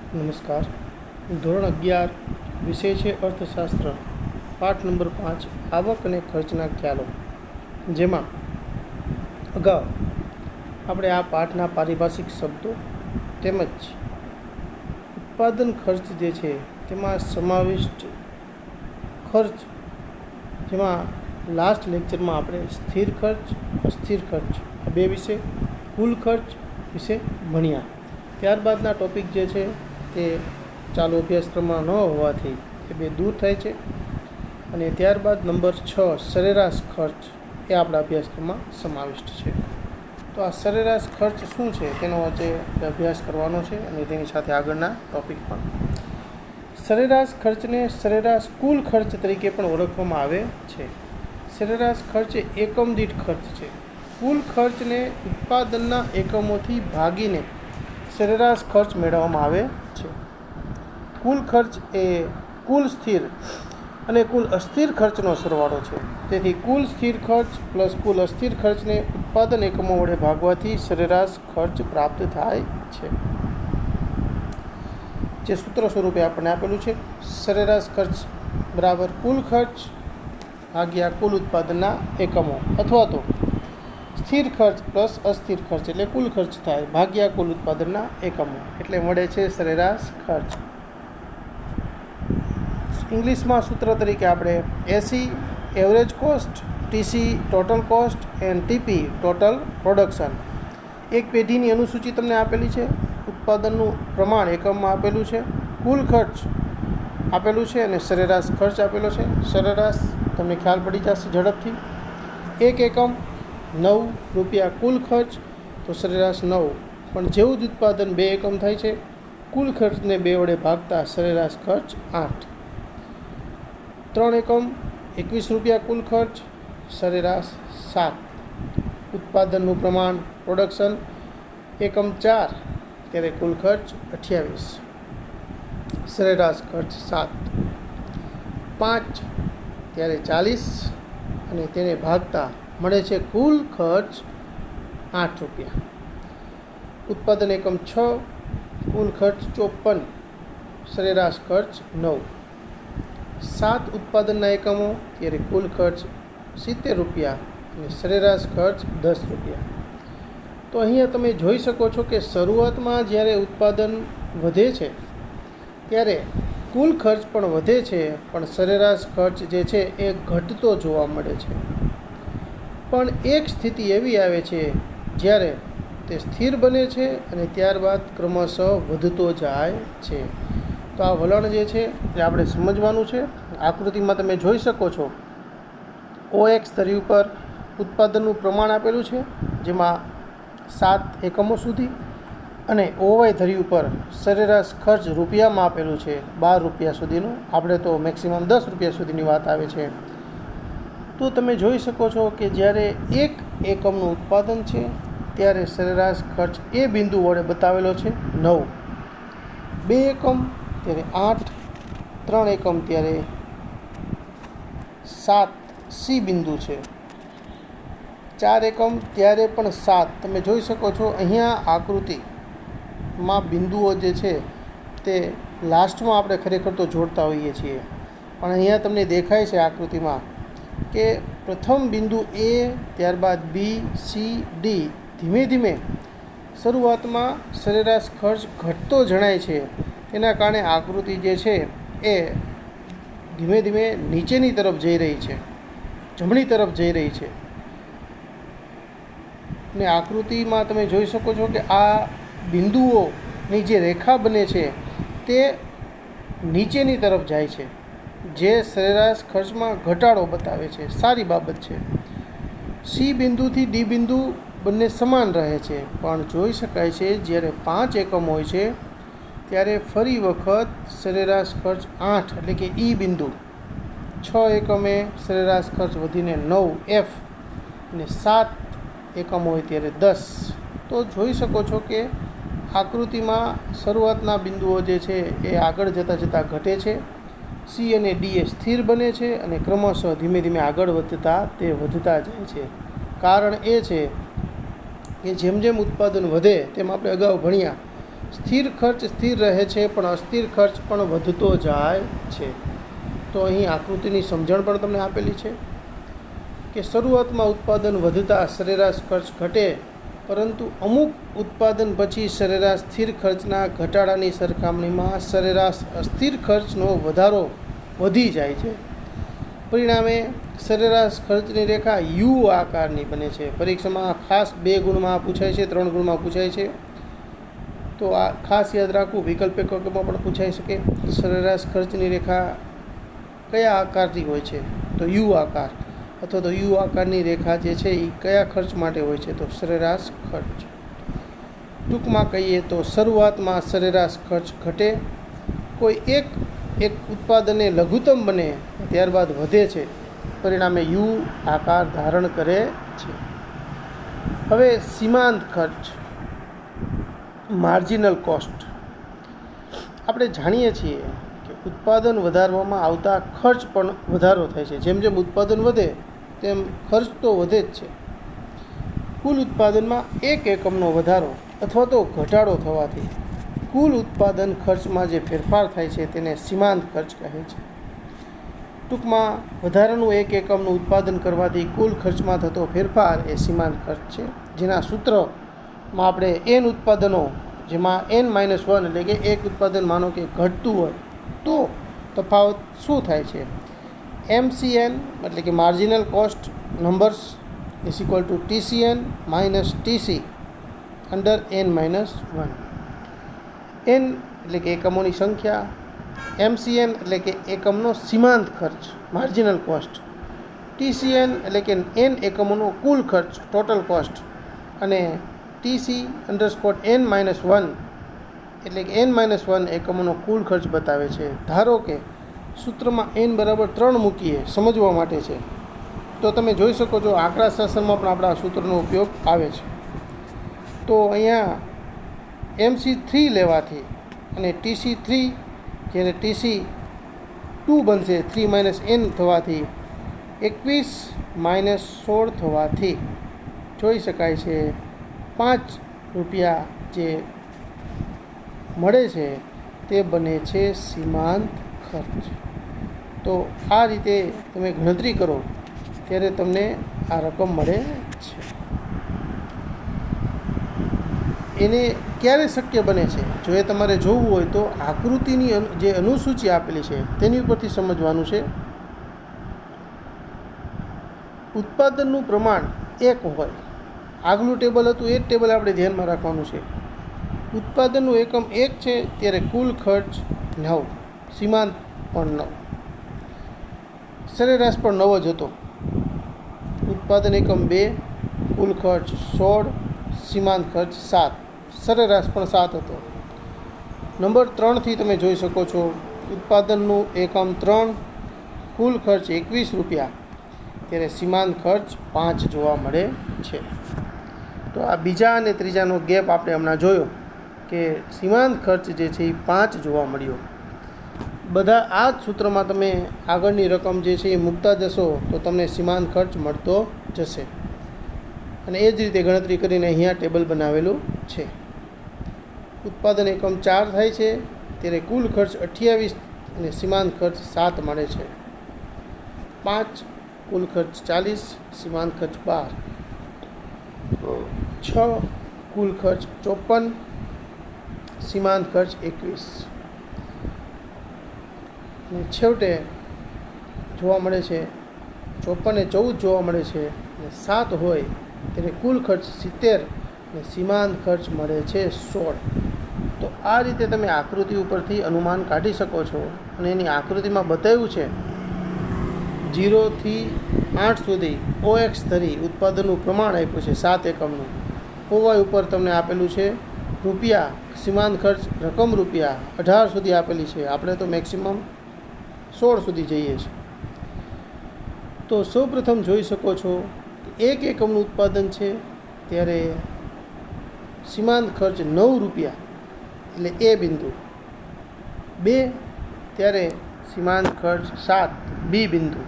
નમસ્કાર. ધોરણ 11 વિષય છે અર્થશાસ્ત્ર, પાઠ નંબર 5 આવક અને ખર્ચના ખ્યાલો. જેમાં અગાઉ આપણે આ પાઠના પારિભાષિક શબ્દો તેમજ ઉત્પાદન ખર્ચ જે છે તેમાં સમાવિષ્ટ ખર્ચ, જેમાં લાસ્ટ લેક્ચરમાં આપણે સ્થિર ખર્ચ, અસ્થિર ખર્ચ આ બે વિશે, કુલ ખર્ચ વિશે ભણ્યા. ત્યારબાદના ટૉપિક જે છે તે ચાલુ અભ્યાસક્રમમાં ન હોવાથી એ બે દૂર થાય છે. અને ત્યારબાદ નંબર 6 સરેરાશ ખર્ચ એ આપણા અભ્યાસક્રમમાં સમાવિષ્ટ છે. તો આ સરેરાશ ખર્ચ શું છે તેનો આજે અભ્યાસ કરવાનો છે અને તેની સાથે આગળના ટૉપિક પણ. સરેરાશ ખર્ચને સરેરાશ કુલ ખર્ચ તરીકે પણ ઓળખવામાં આવે છે. સરેરાશ ખર્ચ એ એકમ દીઠ ખર્ચ છે. કુલ ખર્ચને ઉત્પાદનના એકમોથી ભાગીને સરેરાશ ખર્ચ મેળવવામાં આવે છે. કુલ ખર્ચ એ કુલ સ્થિર અને કુલ અસ્થિર ખર્ચનો સરવાળો છે. તેથી કુલ સ્થિર ખર્ચ પ્લસ કુલ અસ્થિર ખર્ચને ઉત્પાદન એકમો વડે ભાગવાથી સરેરાશ ખર્ચ પ્રાપ્ત થાય છે. જે સૂત્ર સ્વરૂપે આપણને આપેલું છે, સરેરાશ ખર્ચ બરાબર કુલ ખર્ચ ભાગ્યા કુલ ઉત્પાદનના એકમો, અથવા તો સ્થિર ખર્ચ પ્લસ અસ્થિર ખર્ચ એટલે કુલ ખર્ચ થાય ભાગ્યા કુલ ઉત્પાદનના એકમો, એટલે મળે છે સરેરાશ ખર્ચ. ઇંગ્લિશમાં સૂત્ર તરીકે આપણે AC average cost, TC total cost and TP total production. એક પેઢીની અનુસૂચિ તમને આપેલી છે, ઉત્પાદનનું પ્રમાણ એકમમાં આપેલું છે, કુલ ખર્ચ આપેલું છે અને સરેરાશ ખર્ચ આપેલો છે. સરેરાશ તમને ખ્યાલ પડી જશે ઝડપથી. એક એકમ 9 રૂપિયા કુલ ખર્ચ, તો સરેરાશ 9. પણ જેવું જ ઉત્પાદન 2 એકમ થાય છે, કુલ ખર્ચને 2 વડે ભાગતા સરેરાશ ખર્ચ 8. 3 એકમ 21 રૂપિયા કુલ ખર્ચ, સરેરાશ 7. ઉત્પાદનનું પ્રમાણ પ્રોડક્શન એકમ 4 ત્યારે કુલ ખર્ચ 28, સરેરાશ ખર્ચ 7. 5 ત્યારે 40 અને તેને ભાગતા મળે છે કુલ ખર્ચ 8 રૂપિયા. ઉત્પાદન એકમ 6, કુલ ખર્ચ 54, સરેરાશ ખર્ચ 9. 7 ઉત્પાદનના એકમો ત્યારે કુલ ખર્ચ 70 રૂપિયા અને સરેરાશ ખર્ચ 10 રૂપિયા. તો અહીંયા તમે જોઈ શકો છો કે શરૂઆતમાં જ્યારે ઉત્પાદન વધે છે ત્યારે કુલ ખર્ચ પણ વધે છે, પણ સરેરાશ ખર્ચ જે છે એ ઘટતો જોવા મળે છે. પણ એક સ્થિતિ એવી આવે છે જ્યારે તે સ્થિર બને છે અને ત્યારબાદ ક્રમશઃ વધતો જાય છે. તો આ વલણ જે છે એ આપણે સમજવાનું છે. આકૃતિમાં તમે જોઈ શકો છો, OX ધરી ઉપર ઉત્પાદનનું પ્રમાણ આપેલું છે, જેમાં 7 એકમો સુધી, અને OY ધરી ઉપર સરેરાશ ખર્ચ રૂપિયામાં આપેલું છે 12 રૂપિયા સુધીનું. આપણે તો મેક્સિમમ 10 રૂપિયા સુધીની વાત આવે છે. તો તમે જોઈ શકો છો કે જ્યારે 1 એકમનું ઉત્પાદન છે ત્યારે સરેરાશ ખર્ચ એ બિંદુ વડે બતાવેલો છે 9. 2 એકમ ત્યારે 8, 3 એકમ ત્યારે 7 સી બિંદુ છે, 4 એકમ ત્યારે પણ 7. તમે જોઈ શકો છો અહીંયા આકૃતિમાં બિંદુઓ જે છે તે લાસ્ટમાં આપણે ખરેખર તો જોડતા હોઈએ છીએ, પણ અહીંયા તમને દેખાય છે આકૃતિમાં કે પ્રથમ બિંદુ A, ત્યારબાદ B, C, D ધીમે ધીમે શરૂઆતમાં સરેરાશ ખર્ચ ઘટતો જણાય છે. તેના કારણે આકૃતિ જે છે એ ધીમે ધીમે નીચેની તરફ જઈ રહી છે, જમણી તરફ જઈ રહી છે. ને આકૃતિમાં તમે જોઈ શકો છો કે આ બિંદુઓની જે રેખા બને છે તે નીચેની તરફ જાય છે, જે સરેરાશ ખર્ચમાં ઘટાડો બતાવે છે. સારી બાબત છે. સી બિંદુથી ડી બિંદુ બંને સમાન રહે છે, પણ જોઈ શકાય છે જ્યારે 5 એકમ હોય છે ત્યારે ફરી વખત સરેરાશ ખર્ચ 8 એટલે કે ઈ બિંદુ, 6 એકમે સરેરાશ ખર્ચ વધીને 9 F અને 7 એકમ હોય ત્યારે 10. તો જોઈ શકો છો કે આકૃતિમાં શરૂઆતના બિંદુઓ જે છે એ આગળ જતાં ઘટે છે. સી અને ડી એ સ્થિર બને છે અને ક્રમશઃ ધીમે ધીમે આગળ વધતા તે વધતા જાય છે. કારણ એ છે કે જેમ જેમ ઉત્પાદન વધે તેમ આપણે અગાઉ ભણ્યા સ્થિર ખર્ચ સ્થિર રહે છે પણ અસ્થિર ખર્ચ પણ વધતો જાય છે. તો અહીં આકૃતિની સમજણ પણ તમને આપેલી છે કે શરૂઆતમાં ઉત્પાદન વધતા સરેરાશ ખર્ચ ઘટે, પરંતુ અમુક ઉત્પાદન પછી સરેરાશ સ્થિર ખર્ચના ઘટાડાની સરખામણીમાં સરેરાશ અસ્થિર ખર્ચનો વધારો વધી જાય છે. પરિણામે સરેરાશ ખર્ચની રેખા યુ આકારની બને છે. પરીક્ષામાં ખાસ 2 ગુણમાં પૂછાય છે, 3 ગુણમાં પૂછાય છે, તો આ ખાસ યાદ રાખવું. વિકલ્પ એકમમાં પણ પૂછાઈ શકે. સરેરાશ ખર્ચની રેખા કયા આકારની હોય છે? તો યુ આકાર, અથવા તો યુ આકારની રેખા જે છે એ કયા ખર્ચ માટે હોય છે? તો સરેરાશ ખર્ચ. ટૂંકમાં કહીએ તો શરૂઆતમાં સરેરાશ ખર્ચ ઘટે, કોઈ એક ઉત્પાદને લઘુત્તમ બને ત્યારબાદ વધે છે, પરિણામે યુ આકાર ધારણ કરે છે. હવે સીમાંત ખર્ચ, માર્જિનલ કોસ્ટ. આપણે જાણીએ છીએ કે ઉત્પાદન વધારવામાં આવતા ખર્ચ પણ વધારો થાય છે. જેમ જેમ ઉત્પાદન વધે તેમ ખર્ચ તો વધે જ છે. કુલ ઉત્પાદનમાં 1 એકમનો વધારો અથવા તો ઘટાડો થવાથી કુલ ઉત્પાદન ખર્ચમાં જે ફેરફાર થાય છે તેને સીમાંત ખર્ચ કહે છે. ટૂંકમાં વધારાનું 1 એકમનું ઉત્પાદન કરવાથી કુલ ખર્ચમાં થતો ફેરફાર એ સીમાંત ખર્ચ છે. જેના સૂત્રમાં આપણે n ઉત્પાદનો, જેમાં n-1 એટલે કે એક ઉત્પાદન માનો કે ઘટતું હોય તો તફાવત શું થાય છે? MCN એટલે કે marginal cost numbers is equal to TCN minus TC under n-1. n એટલે કે એકમોની સંખ્યા, MCN એટલે કે એકમનો સીમાંત ખર્ચ માર્જિનલ કોસ્ટ, TCN એટલે કે n એકમોનો કુલ ખર્ચ ટોટલ કોસ્ટ, અને TC અંડરસ્કોર n-1 એટલે કે n-1 એકમોનો કુલ ખર્ચ બતાવે છે. ધારો કે સૂત્રમાં n બરાબર 3 મૂકીએ, સમજવા માટે છે, તો તમે જોઈ શકો છો આંકડા શાસ્ત્રમાં પણ આપણા સૂત્રનો ઉપયોગ આવે છે. તો અહીંયા MC3 લેવાથી અને TC3 જ્યારે TC2 બનશે 3 - n થવાથી 21 - 16 થવાથી જોઈ શકાય છે 5 રૂપિયા જે મળે છે તે બને છે સીમાંત ખર્ચ. તો આ રીતે તમે ગણતરી કરો ત્યારે તમને આ રકમ મળે છે. એને ક્યારે શક્ય બને છે? જો એ તમારે જોવું હોય તો આકૃતિની જે અનુસૂચિ આપેલી છે તેની ઉપરથી સમજવાનું છે. ઉત્પાદનનું પ્રમાણ 1 હોય, આગલું ટેબલ હતું એ જ ટેબલ આપણે ધ્યાનમાં રાખવાનું છે. ઉત્પાદનનું એકમ 1 છે ત્યારે કુલ ખર્ચ 9, સીમાંત પણ 9, સરેરાશ પણ 9 જ હતો. ઉત્પાદન એકમ 2, કુલ ખર્ચ 16, સીમાંત ખર્ચ 7, સરેરાશ પણ 7 હતો. નંબર 3થી તમે જોઈ શકો છો ઉત્પાદનનું એકમ 3, કુલ ખર્ચ 21 રૂપિયા, ત્યારે સીમાંત ખર્ચ 5 જોવા મળે છે. તો આ બીજા અને ત્રીજાનો ગેપ આપણે હમણાં જોયો કે સીમાંત ખર્ચ જે છે એ 5 જોવા મળ્યો. બધા આ જ સૂત્રમાં તમે આગળની રકમ જે છે એ મૂકતા જશો તો તમને સીમાંત ખર્ચ મળતો જશે. અને એ જ રીતે ગણતરી કરીને અહીંયા ટેબલ બનાવેલું છે. ઉત્પાદન એકમ 4 થાય છે ત્યારે કુલ ખર્ચ 28 અને સીમાંત ખર્ચ 7 મળે છે. 5, કુલ ખર્ચ 40, સીમાંત ખર્ચ 12, 6, કુલ ખર્ચ 54, સીમાંત ખર્ચ 21, અને છેવટે જોવા મળે છે 54 અને 14 જોવા મળે છે, અને 7 હોય ત્યારે કુલ ખર્ચ 70 અને સીમાંત ખર્ચ મળે છે 16. તો આ રીતે તમે આકૃતિ ઉપરથી અનુમાન કાઢી શકો છો. અને એની આકૃતિમાં બતાવ્યું છે 0 થી 8 સુધી OX ધરી ઉત્પાદનનું પ્રમાણ આપ્યું છે 7 એકમનું. OY ઉપર તમને આપેલું છે રૂપિયા, સીમાંત ખર્ચ રકમ રૂપિયા 18 સુધી આપેલી છે. આપણે તો મેક્સિમમ 16 સુધી જઈએ છીએ. તો સૌપ્રથમ જોઈ શકો છો 1 એકમનું ઉત્પાદન છે ત્યારે સીમાંત ખર્ચ 9 રૂપિયા એટલે એ બિંદુ. 2 ત્યારે સીમાંત ખર્ચ 7 બી બિંદુ.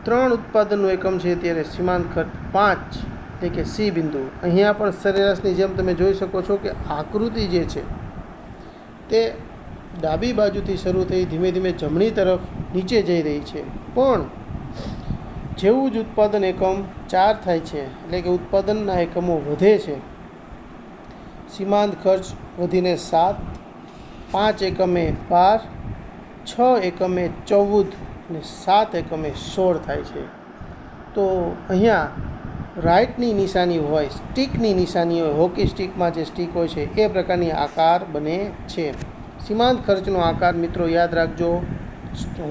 3 ઉત્પાદનનું એકમ છે ત્યારે સીમાંત ખર્ચ 5 એટલે કે સી બિંદુ. અહીંયા પણ સરેરાશની જેમ તમે જોઈ શકો છો કે આકૃતિ જે છે તે ડાબી બાજુથી શરૂ થઈ ધીમે ધીમે જમણી તરફ નીચે જઈ રહી છે. પણ જેવું જ ઉત્પાદન એકમ 4 થાય છે, એટલે કે ઉત્પાદનના એકમો વધે છે, સીમાંત ખર્ચ વધીને 7, 5 એકમે 12, 6 એકમે 14 અને 7 એકમે 16 થાય છે. તો અહીંયા રાઇટની નિશાની હોય, સ્ટીકની નિશાની હોય, હોકી સ્ટીકમાં જે સ્ટીક હોય છે એ પ્રકારની આકાર બને છે. સીમાંત ખર્ચનો આકાર મિત્રો યાદ રાખજો,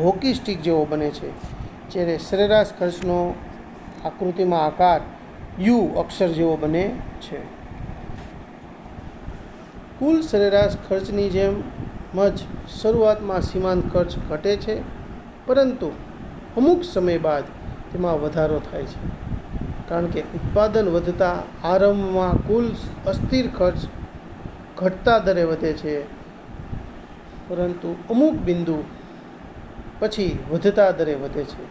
હોકી સ્ટીક જેવો બને છે, જ્યારે સરેરાશ ખર્ચનો આકૃતિમાં આકાર યુ અક્ષર જેવો બને છે. કુલ સરેરાશ ખર્ચની જેમ જ શરૂઆતમાં સીમાંત ખર્ચ ઘટે છે, પરંતુ અમુક સમય બાદ તેમાં વધારો થાય છે, કારણ કે ઉત્પાદન વધતા આરંભમાં કુલ અસ્થિર ખર્ચ ઘટતા દરે વધે છે, પરંતુ અમુક બિંદુ પછી વધતા દરે વધે છે,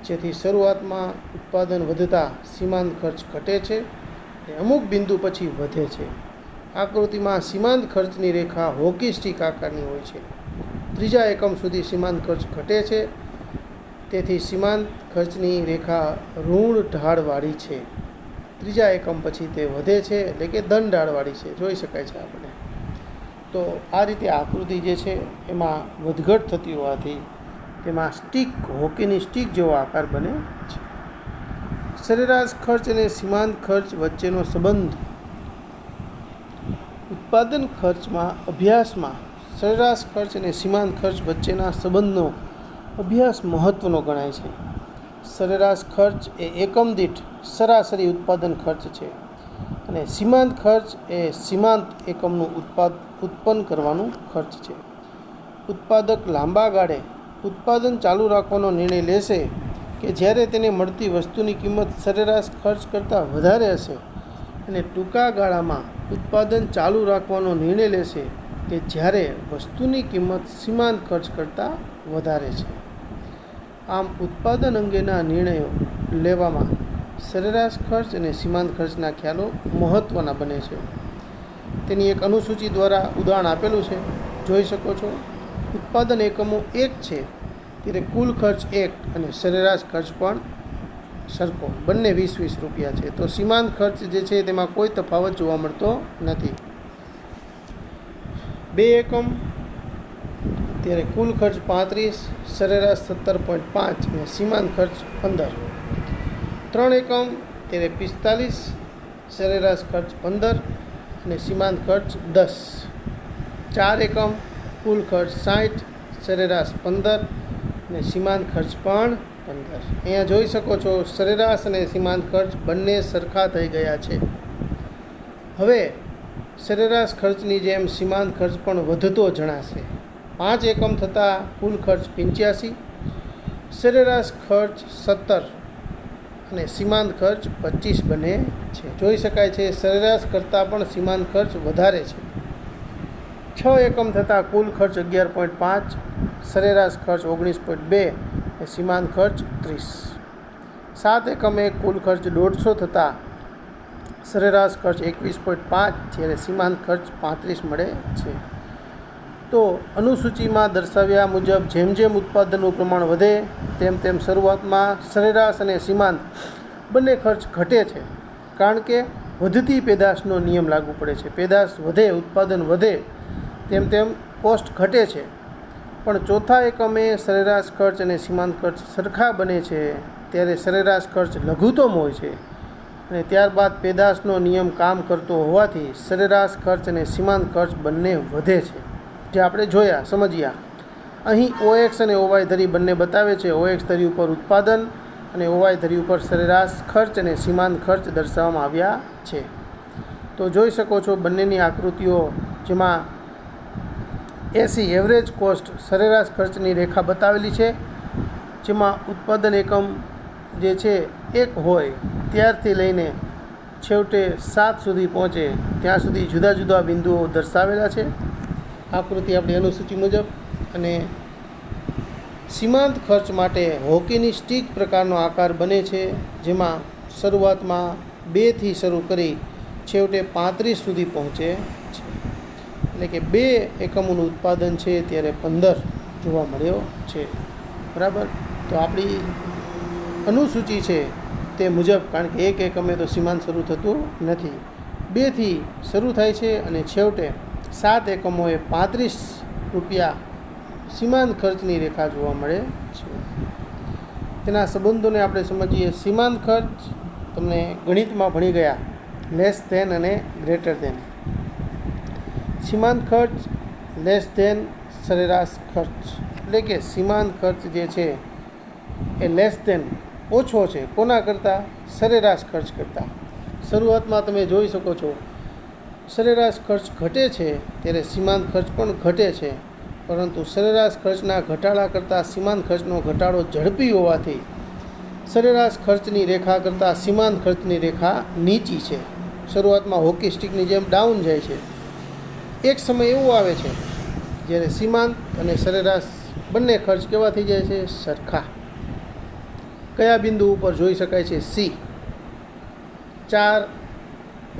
જેથી શરૂઆતમાં ઉત્પાદન વધતા સીમાંત ખર્ચ ઘટે છે અને અમુક બિંદુ પછી વધે છે. આકૃતિમાં સીમાંત ખર્ચની રેખા હોકી સ્ટીક આકારની હોય છે. ત્રીજા એકમ સુધી સીમાંત ખર્ચ ઘટે છે, તેથી સીમાંત ખર્ચની રેખા ઋણ ઢાળવાળી છે. ત્રીજા એકમ પછી તે વધે છે, એટલે કે ધન ઢાળવાળી છે, જોઈ શકાય છે આપણે. તો આ રીતે આકૃતિ જે છે એમાં વધઘટ થતી હોવાથી તેમાં સ્ટીક, હોકીની સ્ટીક જેવો આકાર બને છે. સરેરાશ ખર્ચ અને સીમાંત ખર્ચ વચ્ચેનો સંબંધ ઉત્પાદન ખર્ચમાં અભ્યાસમાં સરેરાશ ખર્ચ અને સીમાંત ખર્ચ વચ્ચેના સંબંધનો અભ્યાસ મહત્ત્વનો ગણાય છે. સરેરાશ ખર્ચ એ એકમ દીઠ સરાસરી ઉત્પાદન ખર્ચ છે અને સીમાંત ખર્ચ એ સીમાંત એકમનું ઉત્પન્ન કરવાનું ખર્ચ છે. ઉત્પાદક લાંબા ગાળે ઉત્પાદન ચાલુ રાખવાનો નિર્ણય લેશે કે જ્યારે તેને મળતી વસ્તુની કિંમત સરેરાશ ખર્ચ કરતાં વધારે હશે, અને ટૂંકા ગાળામાં ઉત્પાદન ચાલુ રાખવાનો નિર્ણય લેશે કે જ્યારે વસ્તુની કિંમત સીમાંત ખર્ચ કરતાં વધારે છે. આમ ઉત્પાદન અંગેના નિર્ણયો લેવામાં સરેરાશ ખર્ચ અને સીમાંત ખર્ચના ખ્યાલો મહત્ત્વના બને છે. તેની એક અનુસૂચિ દ્વારા ઉદાહરણ આપેલું છે, જોઈ શકો છો. ઉત્પાદન એકમો 1 છે ત્યારે કુલ ખર્ચ 1 અને સરેરાશ ખર્ચ પણ સરખો, બંને 20-20 રૂપિયા છે. તો સીમાંત ખર્ચ જે છે તેમાં કોઈ તફાવત જોવા મળતો નથી. 2 એકમ ત્યારે કુલ ખર્ચ 35, સરેરાશ 17.5 અને સીમાંત ખર્ચ 15. 3 એકમ ત્યારે 45, સરેરાશ ખર્ચ 15 અને સીમાંત ખર્ચ 10. 4 એકમ કુલ ખર્ચ 60, સરેરાશ 15 અને સીમાંત ખર્ચ પણ 15. અહીંયા જોઈ શકો છો સરેરાશ અને સીમાંત ખર્ચ બંને સરખા થઈ ગયા છે. હવે સરેરાશ ખર્ચની જેમ સીમાંત ખર્ચ પણ વધતો જણાશે. 5 એકમ થતાં કુલ ખર્ચ 85, સરેરાશ ખર્ચ 17 અને સીમાંત ખર્ચ 25 બને છે. જોઈ શકાય છે સરેરાશ કરતાં પણ સીમાંત ખર્ચ વધારે છે. 6 એકમ થતાં કુલ ખર્ચ 11.5, સરેરાશ ખર્ચ 19.2 અને સીમાંત ખર્ચ 30. 7 એકમે કુલ ખર્ચ 150 થતાં સરેરાશ ખર્ચ 21.5 જ્યારે સીમાંત ખર્ચ 35 મળે છે. તો અનુસૂચિમાં દર્શાવ્યા મુજબ જેમ જેમ ઉત્પાદનનું પ્રમાણ વધે તેમ તેમ શરૂઆતમાં સરેરાશ અને સીમાંત બંને ખર્ચ ઘટે છે, કારણ કે વધતી પેદાશનો નિયમ લાગુ પડે છે. પેદાશ વધે, ઉત્પાદન વધે તેમ તેમ કોસ્ટ ઘટે છે. પણ ચોથા એકમે સરેરાશ ખર્ચ અને સીમાંત ખર્ચ સરખા બને છે ત્યારે સરેરાશ ખર્ચ લઘુત્તમ હોય છે, અને ત્યારબાદ પેદાશનો નિયમ કામ કરતો હોવાથી સરેરાશ ખર્ચ અને સીમાંત ખર્ચ બંને વધે છે, જે આપણે જોયા, સમજ્યા. અહીં OX અને OY ધરી બંને બતાવે છે. OX ધરી ઉપર ઉત્પાદન અને OY ધરી ઉપર સરેરાશ ખર્ચ અને સીમાંત ખર્ચ દર્શાવવામાં આવ્યા છે. તો જોઈ શકો છો બંનેની આકૃતિઓ, જેમાં એવરેજ કોસ્ટ સરેરાશ ખર્ચની રેખા બતાવેલી છે, જેમાં ઉત્પાદન એકમ જે છે 1 હોય ત્યારથી લઈને છેવટે 7 સુધી પહોંચે ત્યાં સુધી જુદા જુદા બિંદુઓ દર્શાવેલા છે આકૃતિ આપણી અનુસૂચિ મુજબ. અને સીમાંત ખર્ચ માટે હોકીની સ્ટીક પ્રકારનો આકાર બને છે, જેમાં શરૂઆતમાં 2થી શરૂ કરી છેવટે 35 સુધી પહોંચે છે. એટલે કે 2 એકમોનું ઉત્પાદન છે ત્યારે 15 જોવા મળ્યો છે. બરાબર. તો આપણી અનુસૂચિ છે તે મુજબ, કારણ કે 1 એકમે તો સીમાંત શરૂ થતું નથી, 2થી શરૂ થાય છે અને છેવટે 7 એકમોએ 35 રૂપિયા સીમાંત ખર્ચની રેખા જોવા મળે છે. તેના સંબંધોને આપણે સમજીએ. સીમાંત ખર્ચ તમને ગણિતમાં ભણી ગયા, લેસ ધેન અને ગ્રેટર ધેન. સીમાંત ખર્ચ લેસ ધેન સરેરાશ ખર્ચ, એટલે કે સીમાંત ખર્ચ જે છે એ લેસ ધેન ઓછો છે કોના કરતાં? સરેરાશ ખર્ચ કરતાં. શરૂઆતમાં તમે જોઈ શકો છો સરેરાશ ખર્ચ ઘટે છે ત્યારે સીમાંત ખર્ચ પણ ઘટે છે, પરંતુ સરેરાશ ખર્ચના ઘટાડા કરતાં સીમાંત ખર્ચનો ઘટાડો ઝડપી હોવાથી સરેરાશ ખર્ચની રેખા કરતાં સીમાંત ખર્ચની રેખા નીચી છે. શરૂઆતમાં હોકી સ્ટિકની જેમ ડાઉન જાય છે. એક સમય એવો આવે છે જ્યારે સીમાંત અને સરેરાશ બંને ખર્ચ કેવા થઈ જાય છે? સરખા. કયા બિંદુ ઉપર જોઈ શકાય છે? સી. 4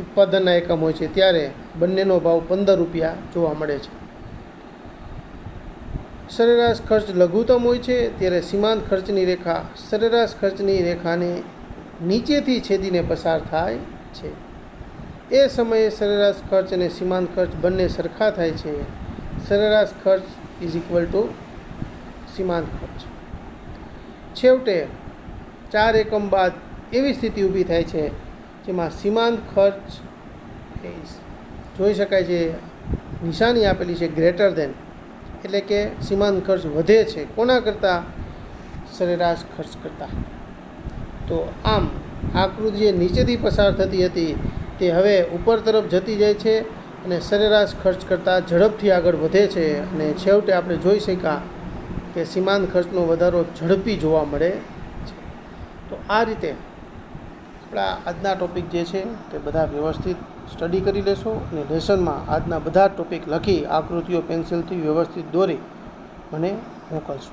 ઉત્પાદનના એકમ હોય છે ત્યારે બંનેનો ભાવ 15 રૂપિયા જોવા મળે છે. સરેરાશ ખર્ચ લઘુત્તમ હોય છે ત્યારે સીમાંત ખર્ચની રેખા સરેરાશ ખર્ચની રેખાને નીચેથી છેદીને પસાર થાય છે. એ સમયે સરેરાશ ખર્ચ અને સીમાંત ખર્ચ બંને સરખા થાય છે. સરેરાશ ખર્ચ ઇઝ ઇક્વલ ટુ સીમાંત ખર્ચ. છેવટે 4 એકમ બાદ એવી સ્થિતિ ઊભી થાય છે જેમાં સીમાંત ખર્ચ જોઈ શકાય છે, નિશાની આપેલી છે ગ્રેટર ધેન, એટલે કે સીમાંત ખર્ચ વધે છે કોના કરતાં? સરેરાશ ખર્ચ કરતાં. તો આમ આકૃતિ જે નીચેથી પસાર થતી હતી તે હવે ઉપર તરફ જતી જાય છે અને સરેરાશ ખર્ચ કરતાં ઝડપથી આગળ વધે છે, અને છેવટે આપણે જોઈ શક્યા કે સીમાંત ખર્ચનો વધારો ઝડપી જોવા મળે છે. તો આ રીતે આપણા આજના ટૉપિક જે છે તે બધા વ્યવસ્થિત સ્ટડી કરી લેશો અને લેસનમાં આજના બધા ટૉપિક લખી આકૃતિઓ પેન્સિલથી વ્યવસ્થિત દોરી મને મોકલશો.